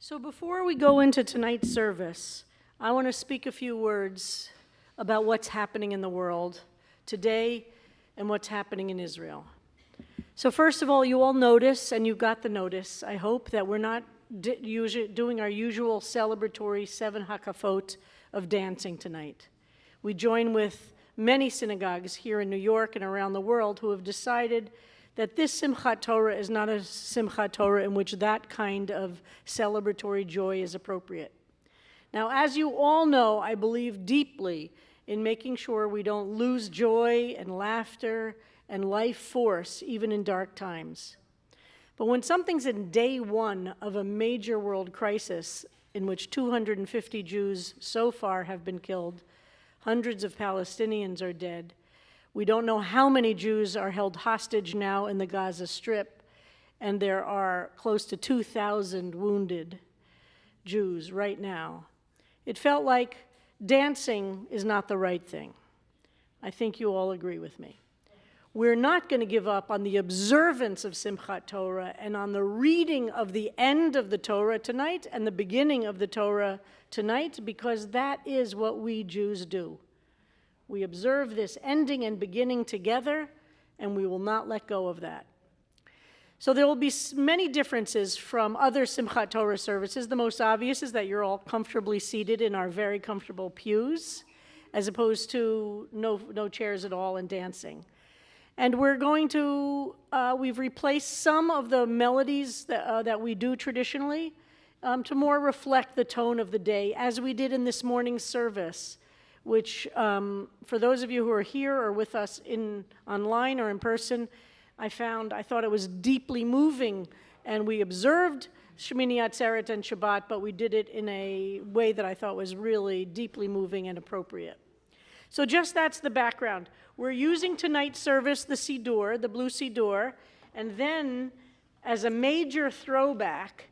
So before we go into tonight's service, I want to speak a few words about what's happening in the world today and what's happening in Israel. So first of all, you all notice, and you got the notice, I hope, that we're not doing our usual celebratory 7 hakafot of dancing tonight. We join with many synagogues here in New York and around the world who have decided that this Simchat Torah is not a Simchat Torah in which that kind of celebratory joy is appropriate. Now, as you all know, I believe deeply in making sure we don't lose joy and laughter and life force even in dark times. But when something's in day one of a major world crisis in which 250 Jews so far have been killed, hundreds of Palestinians are dead, we don't know how many Jews are held hostage now in the Gaza Strip, and there are close to 2,000 wounded Jews right now. It felt like dancing is not the right thing. I think you all agree with me. We're not going to give up on the observance of Simchat Torah and on the reading of the end of the Torah tonight and the beginning of the Torah tonight, because that is what we Jews do. We observe this ending and beginning together, and we will not let go of that. So there will be many differences from other Simchat Torah services. The most obvious is that you're all comfortably seated in our very comfortable pews, as opposed to no chairs at all and dancing. And we're going to, we've replaced some of the melodies that we do traditionally to more reflect the tone of the day, as we did in this morning's service, which for those of you who are here or with us online or in person, I thought it was deeply moving, and we observed Shemini Atzeret and Shabbat, but we did it in a way that I thought was really deeply moving and appropriate. So just that's the background. We're using tonight's service, the Siddur, the blue Siddur, and then as a major throwback,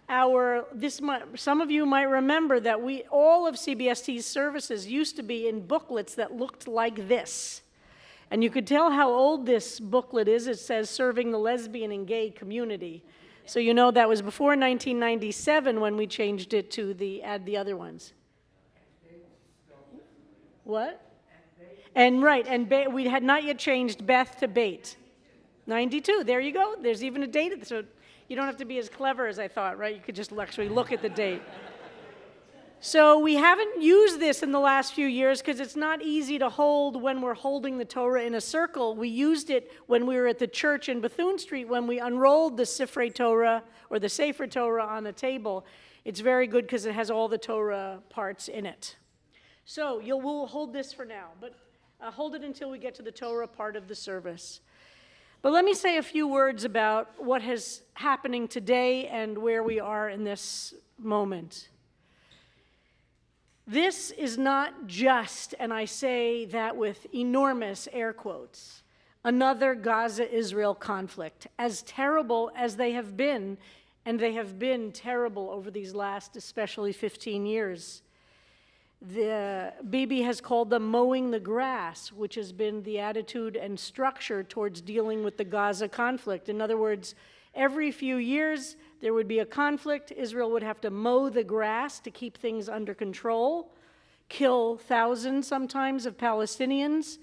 some of you might remember that all of CBST's services used to be in booklets that looked like this. And you could tell how old this booklet is. It says serving the lesbian and gay community. So you know that was before 1997 when we changed it to add the other ones. What? And right, and we had not yet changed Beth to Beit. 92, there you go. There's even a date. So you don't have to be as clever as I thought, right? You could just actually look at the date. So we haven't used this in the last few years because it's not easy to hold when we're holding the Torah in a circle. We used it when we were at the church in Bethune Street when we unrolled the Sifrei Torah or the Sefer Torah on the table. It's very good because it has all the Torah parts in it. So we'll hold this for now, but hold it until we get to the Torah part of the service. But let me say a few words about what is happening today and where we are in this moment. This is not just, and I say that with enormous air quotes, another Gaza-Israel conflict, as terrible as they have been, and they have been terrible over these last especially 15 years. Bibi has called them mowing the grass, which has been the attitude and structure towards dealing with the Gaza conflict. In other words, every few years there would be a conflict. Israel would have to mow the grass to keep things under control, kill thousands sometimes of Palestinians,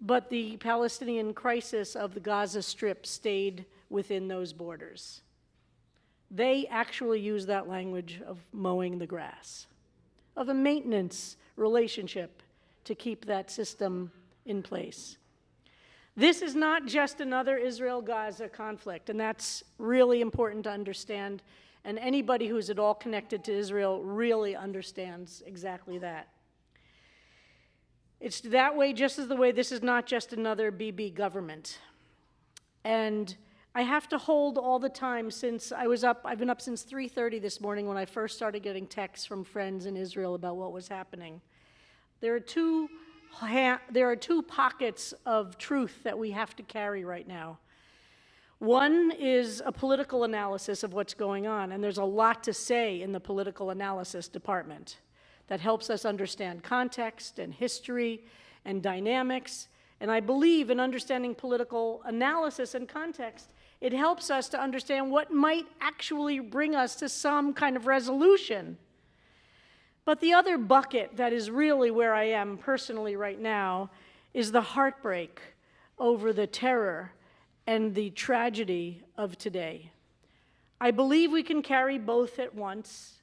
but the Palestinian crisis of the Gaza Strip stayed within those borders. They actually use that language of mowing the grass, of a maintenance relationship to keep that system in place. This is not just another Israel-Gaza conflict, and that's really important to understand, and anybody who's at all connected to Israel really understands exactly that. It's that way, just as the way this is not just another Bibi government. And I have to hold all the time since I've been up since 3:30 this morning when I first started getting texts from friends in Israel about what was happening. There are two pockets of truth that we have to carry right now. One is a political analysis of what's going on, and there's a lot to say in the political analysis department that helps us understand context and history and dynamics. And I believe in understanding political analysis and context, It helps us to understand what might actually bring us to some kind of resolution. But the other bucket that is really where I am personally right now is the heartbreak over the terror and the tragedy of today. I believe we can carry both at once,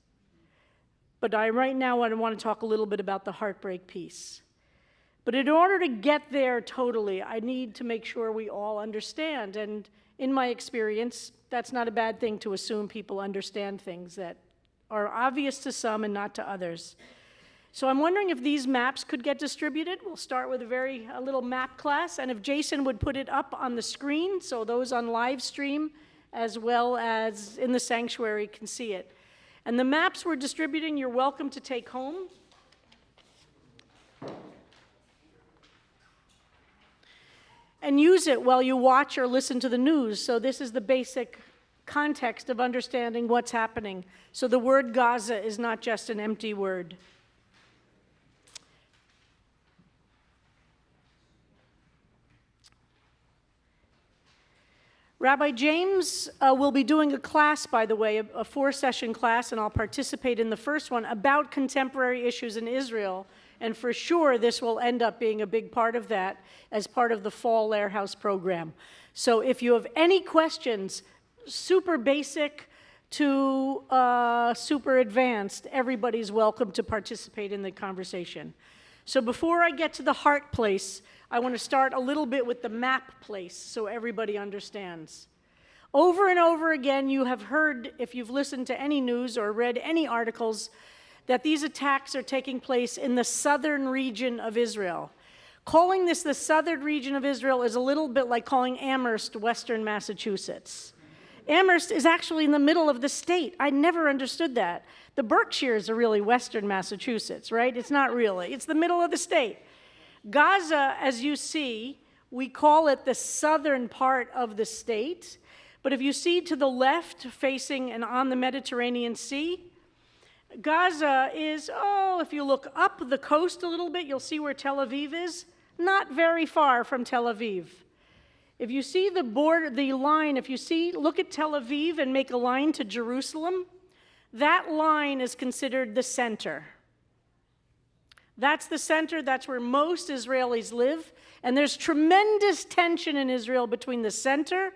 but right now I want to talk a little bit about the heartbreak piece. But in order to get there totally, I need to make sure we all understand. And in my experience, that's not a bad thing to assume people understand things that are obvious to some and not to others. So I'm wondering if these maps could get distributed. We'll start with a little map class, and if Jason would put it up on the screen so those on live stream as well as in the sanctuary can see it. And the maps we're distributing, you're welcome to take home. And use it while you watch or listen to the news. So this is the basic context of understanding what's happening. So the word Gaza is not just an empty word. Rabbi James will be doing a class, by the way, a 4-session class, and I'll participate in the first one, about contemporary issues in Israel. And for sure, this will end up being a big part of that as part of the Fall Lair House program. So if you have any questions, super basic to super advanced, everybody's welcome to participate in the conversation. So before I get to the heart place, I want to start a little bit with the map place so everybody understands. Over and over again, you have heard, if you've listened to any news or read any articles, that these attacks are taking place in the southern region of Israel. Calling this the southern region of Israel is a little bit like calling Amherst western Massachusetts. Amherst is actually in the middle of the state. I never understood that. The Berkshires are really western Massachusetts, right? It's not really. It's the middle of the state. Gaza, as you see, we call it the southern part of the state. But if you see to the left, facing and on the Mediterranean Sea, Gaza is, if you look up the coast a little bit, you'll see where Tel Aviv is. Not very far from Tel Aviv. If you see the border, the line, look at Tel Aviv and make a line to Jerusalem, that line is considered the center. That's the center, that's where most Israelis live, and there's tremendous tension in Israel between the center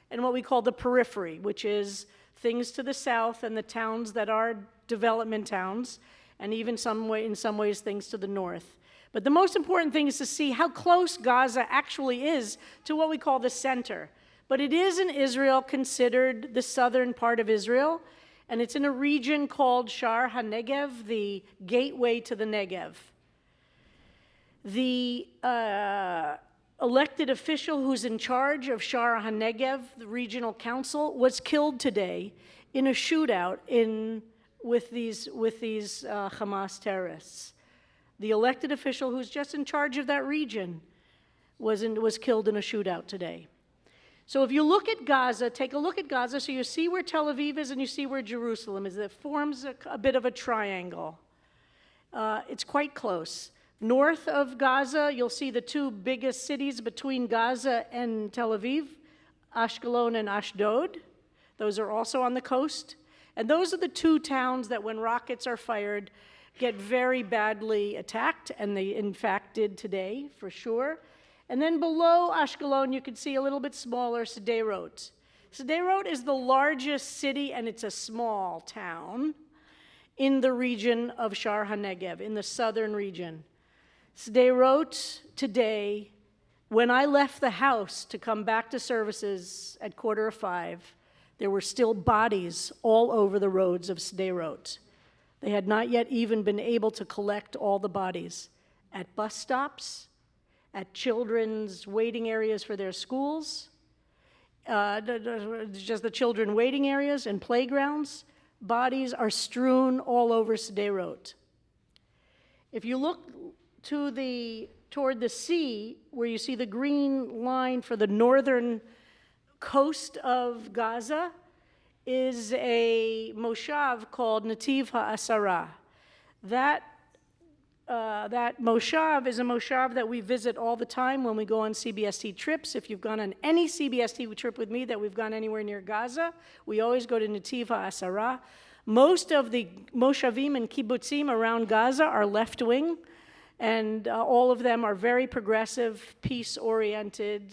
and what we call the periphery, which is things to the south and the towns that are development towns, and even in some ways things to the north. But the most important thing is to see how close Gaza actually is to what we call the center. But it is in Israel considered the southern part of Israel, and it's in a region called Shar HaNegev, the gateway to the Negev. The elected official who's in charge of Shar HaNegev, the regional council, was killed today in a shootout with these Hamas terrorists. The elected official who's just in charge of that region was killed in a shootout today. So if you look at Gaza, take a look at Gaza, so you see where Tel Aviv is and you see where Jerusalem is. It forms a bit of a triangle. It's quite close. North of Gaza, you'll see the two biggest cities between Gaza and Tel Aviv, Ashkelon and Ashdod. Those are also on the coast. And those are the two towns that when rockets are fired, get very badly attacked, and they in fact did today, for sure. And then below Ashkelon, you can see a little bit smaller Sderot. Sderot is the largest city, and it's a small town in the region of Shar HaNegev, in the southern region. Sderot today, when I left the house to come back to services at 4:45, there were still bodies all over the roads of Sderot. They had not yet even been able to collect all the bodies at bus stops, at children's waiting areas for their schools, just the children waiting areas and playgrounds. Bodies are strewn all over Sderot. If you look toward the sea, where you see the green line for the northern coast of Gaza, is a moshav called Nativ HaAsara. That that moshav is a moshav that we visit all the time when we go on CBST trips. If you've gone on any CBST trip with me that we've gone anywhere near Gaza, we always go to Netiva Asara. Most of the moshavim and kibbutzim around Gaza are left-wing, and all of them are very progressive, peace-oriented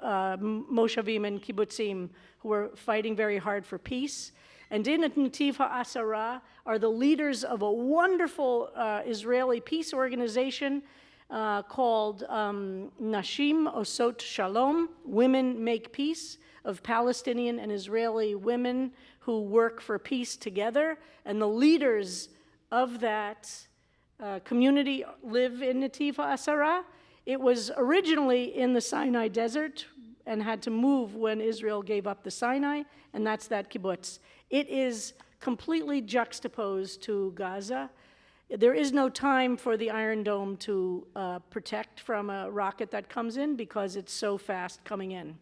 moshavim and kibbutzim who are fighting very hard for peace. And in Netiv HaAsara are the leaders of a wonderful Israeli peace organization called Nashim Osot Shalom, Women Make Peace, of Palestinian and Israeli women who work for peace together. And the leaders of that community live in Netiv HaAsara. It was originally in the Sinai desert and had to move when Israel gave up the Sinai, and that's that kibbutz. It is completely juxtaposed to Gaza. There is no time for the Iron Dome to protect from a rocket that comes in because it's so fast coming in.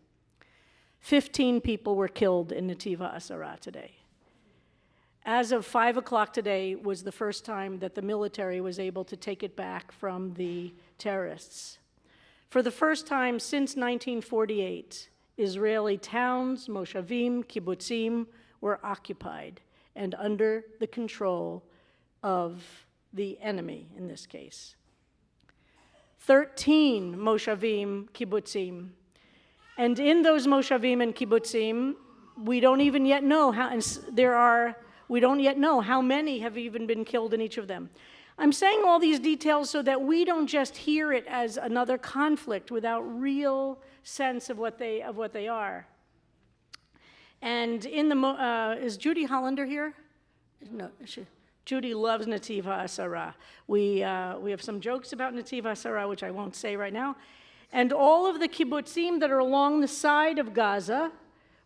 15 people were killed in Netiv HaAsara today. As of 5 o'clock today was the first time that the military was able to take it back from the terrorists. For the first time since 1948, Israeli towns, moshavim, kibbutzim, were occupied and under the control of the enemy in this case. 13 moshavim, kibbutzim. And in those moshavim and kibbutzim, we don't even yet know we don't yet know how many have even been killed in each of them. I'm saying all these details so that we don't just hear it as another conflict without real sense of what they are. And in the is Judy Hollander here? No, Judy loves Netiv HaAsara. We have some jokes about Netiv HaAsara, which I won't say right now. And all of the kibbutzim that are along the side of Gaza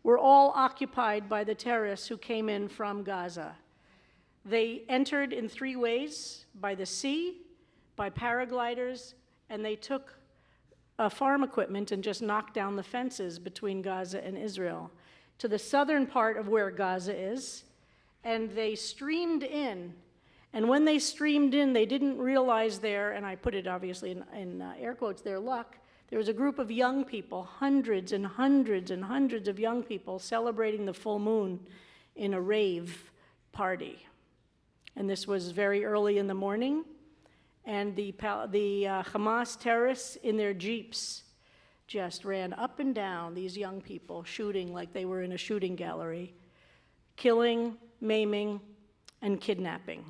were all occupied by the terrorists who came in from Gaza. They entered in 3 ways: by the sea, by paragliders, and they took farm equipment and just knocked down the fences between Gaza and Israel to the southern part of where Gaza is, and they streamed in. And when they streamed in, they didn't realize and I put it obviously in air quotes, their luck. There was a group of young people, hundreds and hundreds and hundreds of young people celebrating the full moon in a rave party. And this was very early in the morning, and the Hamas terrorists in their jeeps just ran up and down these young people, shooting like they were in a shooting gallery, killing, maiming, and kidnapping.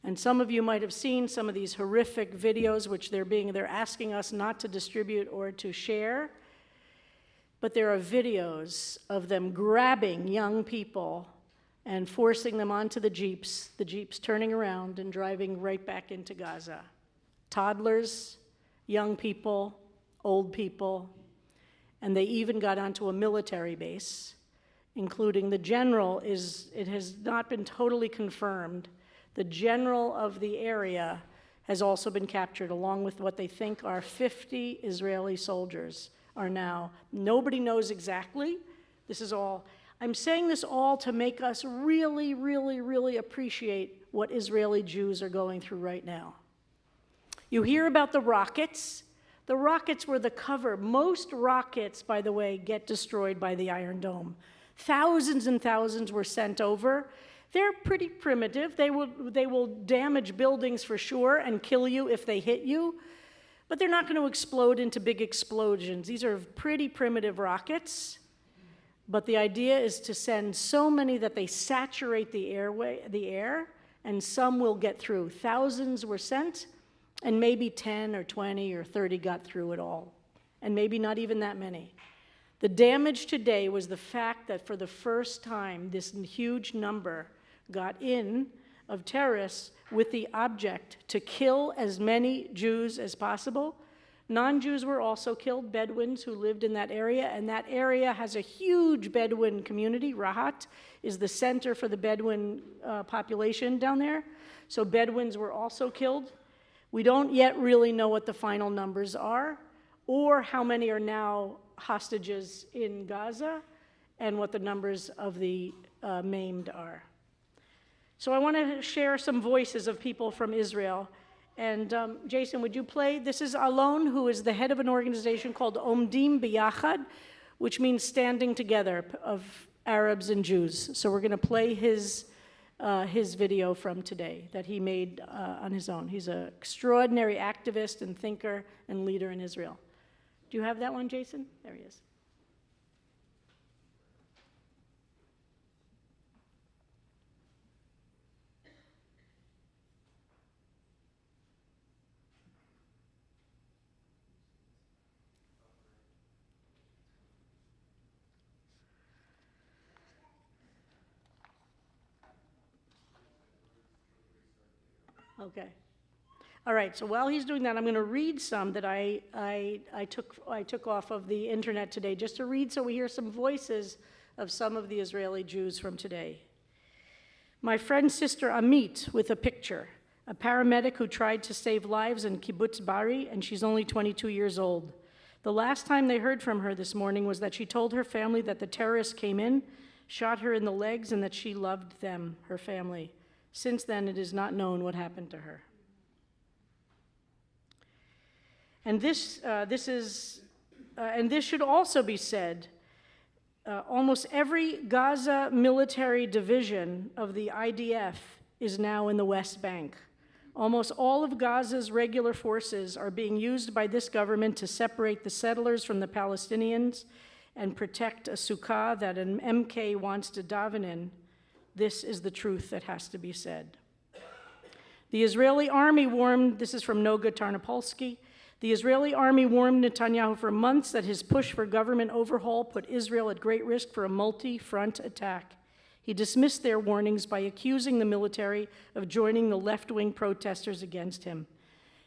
And some of you might have seen some of these horrific videos, which they're asking us not to distribute or to share. But there are videos of them grabbing young people and forcing them onto the jeeps turning around and driving right back into Gaza. Toddlers, young people, old people, and they even got onto a military base, including the general it has not been totally confirmed. The general of the area has also been captured, along with what they think are 50 Israeli soldiers are now. Nobody knows exactly. I'm saying this all to make us really, really, really appreciate what Israeli Jews are going through right now. You hear about the rockets. The rockets were the cover. Most rockets, by the way, get destroyed by the Iron Dome. Thousands and thousands were sent over. They're pretty primitive. They will damage buildings for sure and kill you if they hit you, but they're not going to explode into big explosions. These are pretty primitive rockets, but the idea is to send so many that they saturate the air, and some will get through. Thousands were sent, and maybe 10 or 20 or 30 got through it all, and maybe not even that many. The damage today was the fact that for the first time, this huge number got in of terrorists with the object to kill as many Jews as possible. Non-Jews were also killed, Bedouins who lived in that area, and that area has a huge Bedouin community. Rahat is the center for the Bedouin population down there. So Bedouins were also killed. We don't yet really know what the final numbers are, or how many are now hostages in Gaza, and what the numbers of the maimed are. So I want to share some voices of people from Israel. And Jason, would you play? This is Alon, who is the head of an organization called Omdim Biyachad, which means standing together of Arabs and Jews. So we're going to play his video from today that he made on his own. He's an extraordinary activist and thinker and leader in Israel. Do you have that one, Jason? There he is. Okay. All right, so while he's doing that, I'm going to read some that I took off of the internet today, just to read so we hear some voices of some of the Israeli Jews from today. My friend's sister Amit with a picture, a paramedic who tried to save lives in Kibbutz Bari, and she's only 22 years old. The last time they heard from her this morning was that she told her family that the terrorists came in, shot her in the legs, and that she loved them, her family. Since then, it is not known what happened to her. And this should also be said. Almost every Gaza military division of the IDF is now in the West Bank. Almost all of Gaza's regular forces are being used by this government to separate the settlers from the Palestinians and protect a sukkah that an MK wants to daven in. This is the truth that has to be said. The Israeli army warned, this is from Noga Tarnopolsky, the Israeli army warned Netanyahu for months that his push for government overhaul put Israel at great risk for a multi-front attack. He dismissed their warnings by accusing the military of joining the left-wing protesters against him.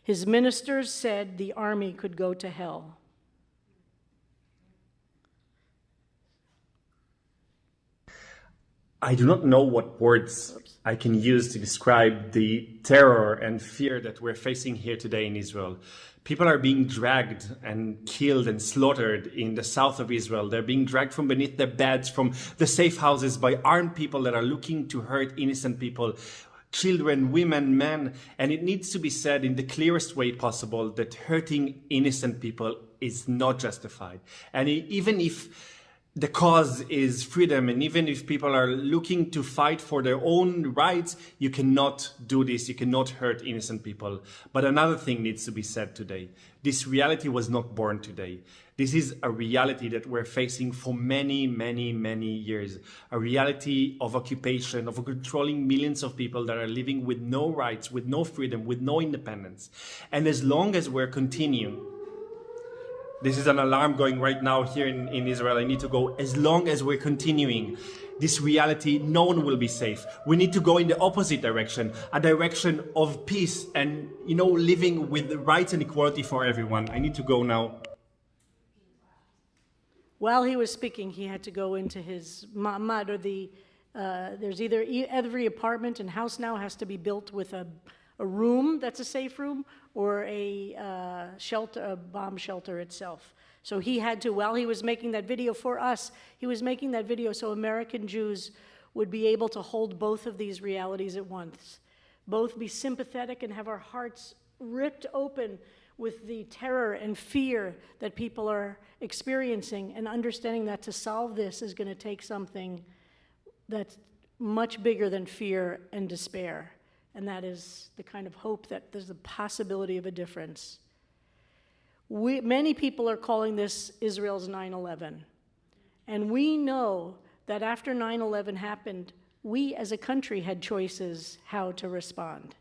His ministers said the army could go to hell. I do not know what words I can use to describe the terror and fear that we're facing here today in Israel. People are being dragged and killed and slaughtered in the south of Israel. They're being dragged from beneath their beds, from the safe houses by armed people that are looking to hurt innocent people, children, women, men. And it needs to be said in the clearest way possible that hurting innocent people is not justified. And even if the cause is freedom, and even if people are looking to fight for their own rights, you cannot do this. You cannot hurt innocent people. But another thing needs to be said today. This reality was not born today. This is a reality that we're facing for many, many, many years. A reality of occupation, of controlling millions of people that are living with no rights, with no freedom, with no independence. And as long as we're continuing, this is an alarm going right now here in Israel. I need to go. As long as we're continuing this reality, no one will be safe. We need to go in the opposite direction, a direction of peace and, living with rights and equality for everyone. I need to go now. While he was speaking, he had to go into his ma'amad, or there's either every apartment and house now has to be built with a room that's a safe room, or a shelter, a bomb shelter itself. So he had to, while he was making that video for us, he was making that video so American Jews would be able to hold both of these realities at once. Both be sympathetic and have our hearts ripped open with the terror and fear that people are experiencing, and understanding that to solve this is going to take something that's much bigger than fear and despair. And that is the kind of hope that there's a possibility of a difference. Many people are calling this Israel's 9/11. And we know that after 9/11 happened, we as a country had choices how to respond.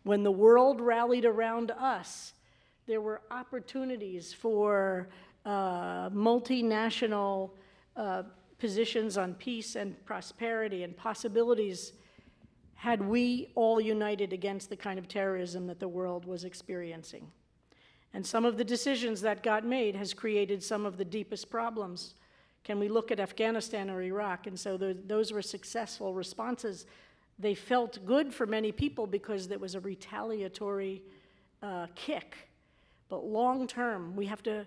When the world rallied around us, there were opportunities for multinational positions on peace and prosperity and possibilities had we all united against the kind of terrorism that the world was experiencing. And some of the decisions that got made has created some of the deepest problems. Can we look at Afghanistan or Iraq? And so those were successful responses. They felt good for many people because there was a retaliatory kick. But long term, we have to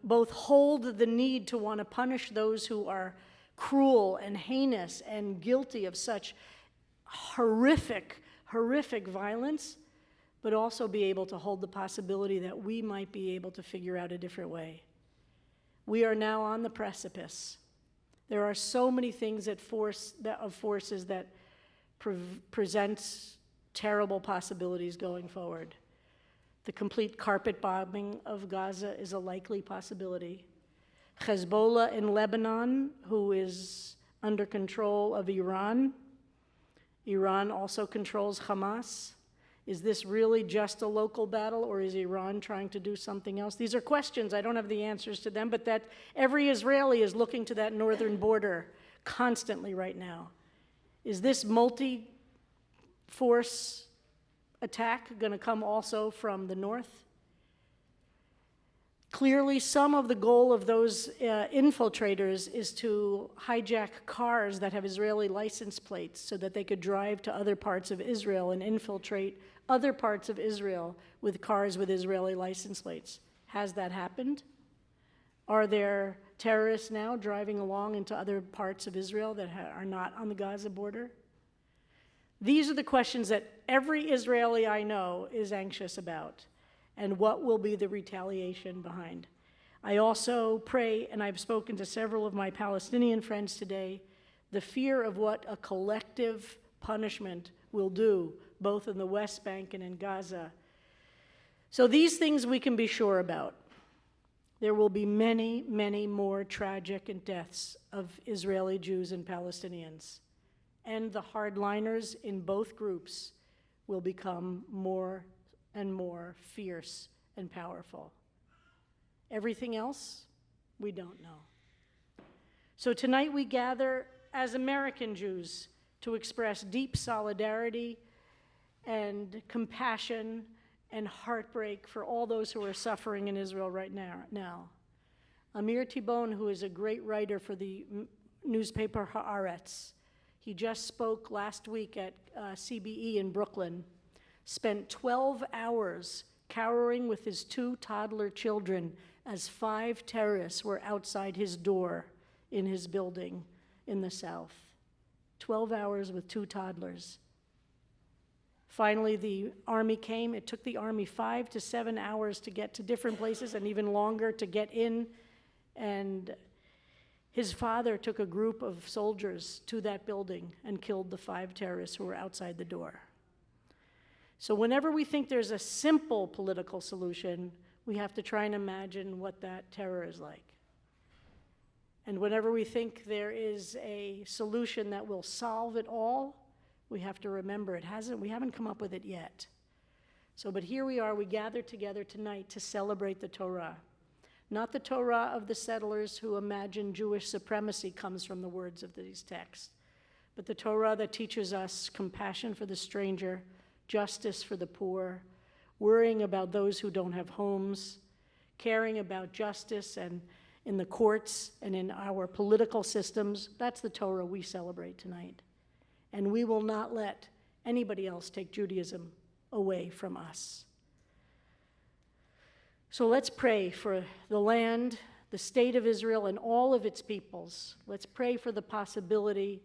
both hold the need to want to punish those who are cruel and heinous and guilty of such horrific, horrific violence, but also be able to hold the possibility that we might be able to figure out a different way. We are now on the precipice. There are so many things of forces that present terrible possibilities going forward. The complete carpet bombing of Gaza is a likely possibility. Hezbollah in Lebanon, who is under control of Iran. Iran also controls Hamas. Is this really just a local battle, or is Iran trying to do something else? These are questions. I don't have the answers to them, but that every Israeli is looking to that northern border constantly right now. Is this multi-force attack going to come also from the north? Clearly, some of the goal of those infiltrators is to hijack cars that have Israeli license plates so that they could drive to other parts of Israel and infiltrate other parts of Israel with cars with Israeli license plates. Has that happened? Are there terrorists now driving along into other parts of Israel that are not on the Gaza border? These are the questions that every Israeli I know is anxious about. And what will be the retaliation behind? I also pray, and I've spoken to several of my Palestinian friends today, the fear of what a collective punishment will do, both in the West Bank and in Gaza. So these things we can be sure about. There will be many, many more tragic deaths of Israeli Jews and Palestinians. And the hardliners in both groups will become more and more fierce and powerful. Everything else, we don't know. So tonight we gather as American Jews to express deep solidarity and compassion and heartbreak for all those who are suffering in Israel right now. Amir Tibon, who is a great writer for the newspaper Haaretz, he just spoke last week at CBE in Brooklyn, spent 12 hours cowering with his 2 toddler children as 5 terrorists were outside his door in his building in the south. 12 hours with 2 toddlers. Finally, the army came. It took the army 5 to 7 hours to get to different places and even longer to get in. And his father took a group of soldiers to that building and killed the 5 terrorists who were outside the door. So whenever we think there's a simple political solution, we have to try and imagine what that terror is like. And whenever we think there is a solution that will solve it all, we have to remember we haven't come up with it yet. So, but here we are, we gather together tonight to celebrate the Torah. Not the Torah of the settlers who imagine Jewish supremacy comes from the words of these texts, but the Torah that teaches us compassion for the stranger, justice for the poor, worrying about those who don't have homes, caring about justice and in the courts and in our political systems. That's the Torah we celebrate tonight. And we will not let anybody else take Judaism away from us. So let's pray for the land, the state of Israel, and all of its peoples. Let's pray for the possibility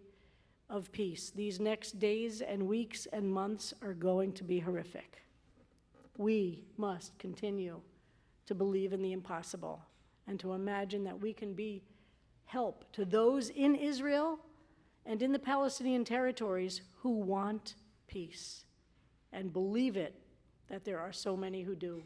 of peace. These next days and weeks and months are going to be horrific. We must continue to believe in the impossible and to imagine that we can be help to those in Israel and in the Palestinian territories who want peace and believe it, that there are so many who do.